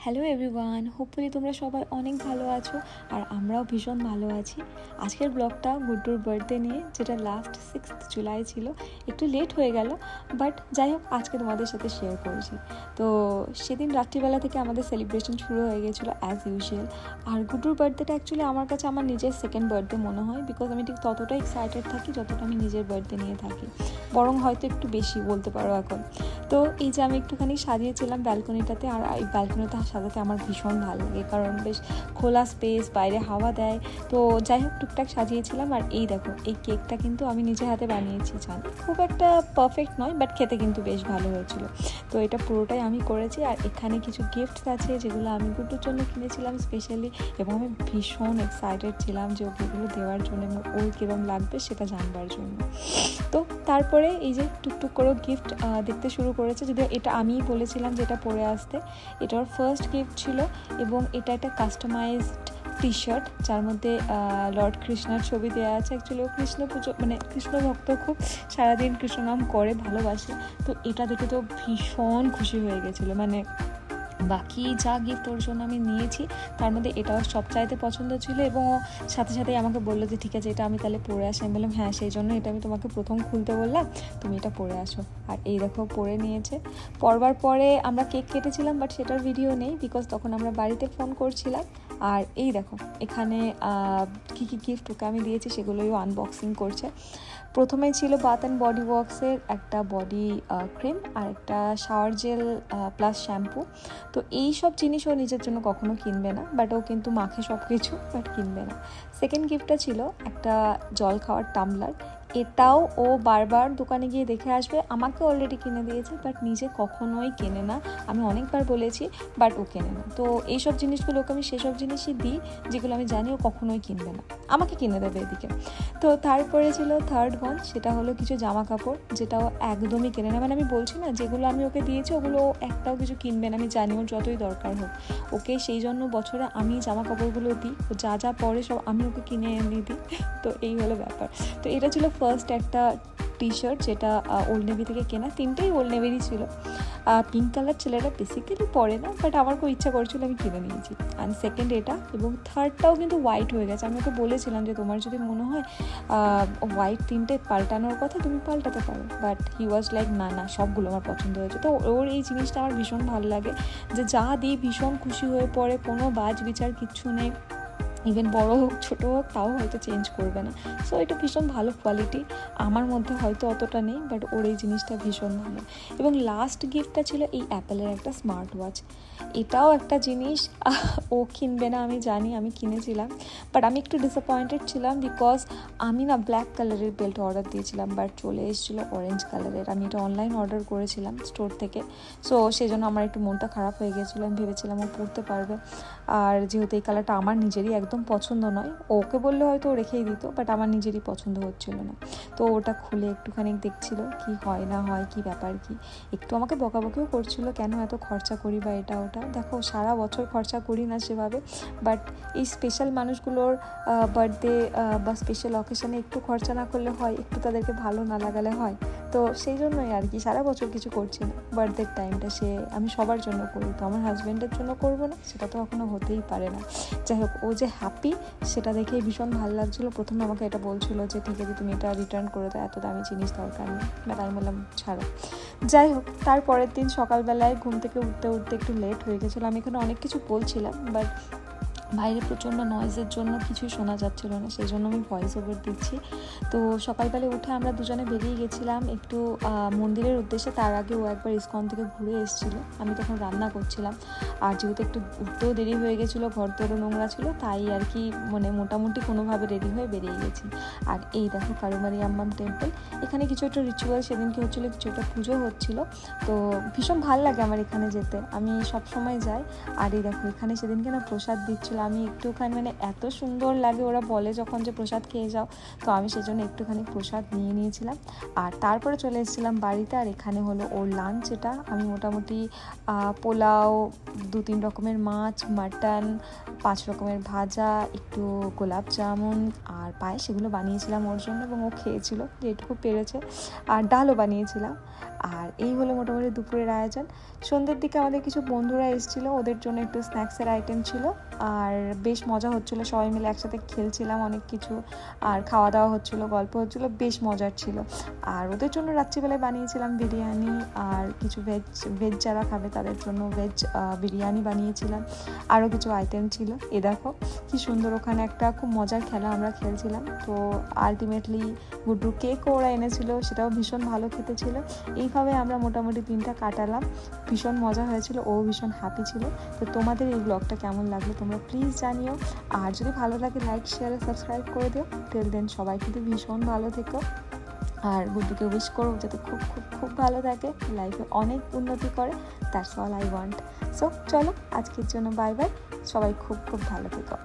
Hello everyone, hopefully তোমরা সবাই অনেক ভালো আছো আর আমরাও ভীষণ ভালো আছি। আজকের ব্লগটা গুড্ডুর বার্থডে নিয়ে, যেটা লাস্ট 6 জুলাই ছিল। একটু লেট হয়ে গেল, বাট যাই হোক আজকে তোমাদের সাথে শেয়ার করেছি। তো সেদিন রাত্রিবেলা থেকে আমাদের সেলিব্রেশন শুরু হয়ে গেছিলো অ্যাজ ইউজুয়াল। আর গুড্ডুর বার্থডেটা অ্যাকচুয়ালি আমার কাছে আমার নিজের সেকেন্ড বার্থডে মনে হয়, বিকজ আমি ঠিক ততটা এক্সাইটেড থাকি যতটা আমি নিজের বার্থডে নিয়ে থাকি, বরং হয়তো একটু বেশি বলতে পারো এখন। তো এই যে আমি একটুখানি সাজিয়েছিলাম ব্যালকনিটাতে, আর এই ব্যালকনিটা সাজাতে আমার ভীষণ ভালো লাগে, কারণ বেশ খোলা স্পেস, বাইরে হাওয়া দেয়। তো যাই হোক টুকটাক সাজিয়েছিলাম। আর এই দেখো, এই কেকটা কিন্তু আমি নিজের হাতে বানিয়েছি, জান খুব একটা পারফেক্ট নয়, বাট খেতে কিন্তু বেশ ভালো হয়েছিল। তো এটা পুরোটাই আমি করেছি। আর এখানে কিছু গিফটস আছে যেগুলো আমি গুড্ডুর জন্য কিনেছিলাম স্পেশালি, এবং আমি ভীষণ এক্সাইটেড ছিলাম যে ওগুলো দেওয়ার জন্য এবং ওর কীরকম লাগবে সেটা জানবার জন্য। তো তারপরে এই যে টুকটুক করে গিফট দেখতে শুরু করেছে, যদিও এটা আমিই বলেছিলাম যে এটা পরে আসতে। এটা ওর ফার্স্ট গিফট ছিল, এবং এটা একটা কাস্টমাইজড টি শার্ট যার মধ্যে লর্ড কৃষ্ণার ছবি দেওয়া আছে। অ্যাকচুয়ালি ও কৃষ্ণ পুজো মানে কৃষ্ণ ভক্ত, খুব সারাদিন কৃষ্ণ নাম করে, ভালোবাসে। তো এটা দেখে তো ভীষণ খুশি হয়ে গেছিলো। মানে বাকি যা গিফট ওর জন্য আমি নিয়েছি তার মধ্যে এটাও সবচাইতে পছন্দ ছিল, এবং সাথে সাথেই আমাকে বললো যে ঠিক আছে এটা আমি তাহলে পরে আসি। আমি বললাম হ্যাঁ, সেই জন্য এটা আমি তোমাকে প্রথম খুলতে বললাম, তুমি এটা পরে আসো। আর এই দেখো পরে নিয়েছে। পরবার পরে আমরা কেক কেটেছিলাম, বাট সেটার ভিডিও নেই, বিকজ তখন আমরা বাড়িতে ফোন করছিলাম। আর এই দেখো এখানে কী কী গিফট ওকে আমি দিয়েছি সেগুলোই আনবক্সিং করছে। প্রথমেই ছিল বাথ অ্যান্ড বডি ওয়ার্কসের একটা বডি ক্রিম আর একটা শাওয়ার জেল প্লাস শ্যাম্পু। তো এই সব জিনিস ও নিজের জন্য কখনো কিনবে না, বাট ও কিন্তু মাখে সব কিছু, বাট কিনবে না। সেকেন্ড গিফটটা ছিল একটা জল খাওয়ার টামলার। এটাও ও বারবার দোকানে গিয়ে দেখে আসবে, আমাকে অলরেডি কিনে দিয়েছে, বাট নিজে কখনোই কেনে না। আমি অনেকবার বলেছি, বাট ও কেনে না। তো এইসব জিনিসগুলো ওকে আমি সেসব জিনিসই দিই যেগুলো আমি জানি ও কখনোই কিনবে না, আমাকে কিনে দেবে এদিকে। তো তারপরে ছিল থার্ড ওয়ান, সেটা হলো কিছু জামা কাপড়, যেটাও একদমই কেনে না। মানে আমি বলছি না, যেগুলো আমি ওকে দিয়েছি ওগুলো একটাও কিছু কিনবে না, আমি জানি ওর যতই দরকার হোক। ওকে সেই জন্য বছরে আমি জামা কাপড়গুলো দিই, ও যা যা পরে সব আমি ওকে কিনে এনে দিই। তো এই হলো ব্যাপার। তো এটা ছিল ফার্স্ট একটা টি শার্ট, যেটা ওল্ড নেভি থেকে কেনা। তিনটেই ওল্ড নেভিরই ছিল। পিঙ্ক কালার ছেলেটা বেসিক্যালি পরে না, বাট আমার খুব ইচ্ছা করছিল, আমি কিনে নিয়েছি। অ্যান্ড সেকেন্ড এটা, এবং থার্ডটাও কিন্তু হোয়াইট হয়ে গেছে। আমি ওকে বলেছিলাম যে তোমার যদি মনে হয় হোয়াইট তিনটে পাল্টানোর কথা, তুমি পাল্টাতে পারো, বাট হি ওয়াজ লাইক না না, সবগুলো আমার পছন্দ হয়েছে। তো ওর এই জিনিসটা আমার ভীষণ ভালো লাগে, যে যা দিই ভীষণ খুশি হয়ে পড়ে, কোনো বাজ বিচার কিচ্ছু নেই। ইভেন বড়ো হোক ছোটো হোক তাও হয়তো চেঞ্জ করবে না। সো এটা ভীষণ ভালো কোয়ালিটি, আমার মধ্যে হয়তো অতটা নেই, বাট ওর এই জিনিসটা ভীষণ ভালো। এবং লাস্ট গিফটটা ছিল এই অ্যাপেলের একটা স্মার্ট ওয়াচ। এটাও একটা জিনিস ও কিনবে না আমি জানি, আমি কিনেছিলাম, বাট আমি একটু ডিসঅ্যাপয়েন্টেড ছিলাম, বিকজ আমি না ব্ল্যাক কালারের বেল্ট অর্ডার দিয়েছিলাম, বাট চলে এসেছিলো অরেঞ্জ কালারের। আমি এটা অনলাইন অর্ডার করেছিলাম স্টোর থেকে, সো সেই জন্য আমার একটু মনটা খারাপ হয়ে গেছিলো। আমি ভেবেছিলাম ও পরতে পারবে, আর যেহেতু এই কালারটা আমার নিজেরই একদম পছন্দ নয়, ওকে বললে হয়তো ও রেখেই দিত, বাট আমার নিজেরই পছন্দ হচ্ছিল না। তো ওটা খুলে একটুখানি দেখছিল কি হয় না হয়, কি ব্যাপার কি। একটু আমাকে বকাবকিও করছিল কেন এত খরচা করি বা এটা ওটা। দেখো সারা বছর খরচা করি না সেভাবে, বাট এই স্পেশাল মানুষগুলোর বার্থডে বা স্পেশাল অকেশানে একটু খরচা না করলে হয়, একটু তাদেরকে ভালো না লাগালে হয়। তো সেই জন্যই আর কি, সারা বছর কিছু করছি না, বার্থডের টাইমটা সে আমি সবার জন্য করি, তো আমার হাজব্যান্ডের জন্য করবো না সেটা তো এখনও হতেই পারে না। যাই হোক, ও যে হ্যাপি সেটা দেখেই ভীষণ ভালো লাগছিলো। প্রথমে আমাকে এটা বলছিল যে ঠিক আছে তুমি এটা রিটার্ন করে দাও, এত দামি জিনিস দরকার নেই, বাট আমি বললাম ছাড়ো। যাই হোক, তারপরের দিন সকালবেলায় ঘুম থেকে উঠতে উঠতে একটু লেট হয়ে গেছিলো। আমি এখানে অনেক কিছু বলছিলাম, বাট বাইরে প্রচণ্ড নয়েজের জন্য কিছুই শোনা যাচ্ছিল না, সেই জন্য আমি ভয়েস ওভার দিচ্ছি। তো সকালবেলা উঠে আমরা দুজনে বেরিয়ে গেছিলাম একটু মন্দিরের উদ্দেশ্যে। তার আগে ও একবার ইসকন থেকে ঘুরে এসেছিলো, আমি তখন রান্না করছিলাম। আর যেহেতু একটু উঠতেও দেরি হয়ে গেছিলো, ঘর তোরও নোংরা ছিল, তাই আর কি মানে মোটামুটি কোনোভাবে রেডি হয়ে বেরিয়ে গেছি। আর এই দেখো কারুমারি আম্মাম টেম্পল, এখানে কিছু একটা রিচুয়াল সেদিনকে হচ্ছিলো, কিছু একটা পুজো হচ্ছিলো। তো ভীষণ ভালো লাগে আমার এখানে যেতে, আমি সব সময় যাই। আর এই দেখো এখানে সেদিনকে না প্রসাদ দিচ্ছিলো, আমি একটুখানি মানে এত সুন্দর লাগে, ওরা বলে যখন যে প্রসাদ খেয়ে যাও, তো আমি সেজন্য একটুখানি প্রসাদ নিয়ে নিয়েছিলাম। আর তারপরে চলে এসেছিলাম বাড়িতে। আর এখানে হলো ওর লাঞ্চ, এটা আমি মোটামুটি পোলাও, 2-3 রকমের মাছ, মাটন, 5 রকমের ভাজা, একটু গোলাপ জামুন আর পায়েস, সেগুলো বানিয়েছিলাম ওর জন্য, এবং ও খেয়েছিল যেটুকু পেরেছে। আর ডালও বানিয়েছিলাম। আর এই হলো মোটামুটি দুপুরের আয়োজন। সন্ধ্যের দিকে আমাদের কিছু বন্ধুরা এসেছিলো, ওদের জন্য একটু স্ন্যাক্সের আইটেম ছিল, আর বেশ মজা হচ্ছিলো, সবাই মিলে একসাথে খেলছিলাম অনেক কিছু, আর খাওয়া দাওয়া হচ্ছিলো, গল্প হচ্ছিলো, বেশ মজার ছিল। আর ওদের জন্য রাত্রিবেলায় বানিয়েছিলাম বিরিয়ানি, আর কিছু ভেজ যারা খাবে তাদের জন্য ভেজ বিরিয়ানি বানিয়েছিলাম, আরও কিছু আইটেম ছিল। এ দেখো কি সুন্দর, ওখানে একটা খুব মজার খেলা আমরা খেলছিলাম। তো আলটিমেটলি গুড্ডুর কেকও ওরা এনেছিল, সেটাও ভীষণ ভালো খেতে ছিল। এইভাবে আমরা মোটামুটি দিনটা কাটালাম, ভীষণ মজা হয়েছিল, ও ভীষণ হ্যাপি ছিল। তো তোমাদের এই ব্লগটা কেমন লাগলো তোমরা প্লিজ জানিও, আর যদি ভালো লাগে লাইক শেয়ার সাবস্ক্রাইব করে দিও। টিল দেন সবাই কিন্তু ভীষণ ভালো থেকো, আর গুড্ডুকে উইশ করো যাতে খুব খুব খুব ভালো থাকে, লাইফে অনেক উন্নতি করে। That's all I want. So চলো আজকের জন্য বাই বাই, সবাই খুব খুব ভালো থেকো।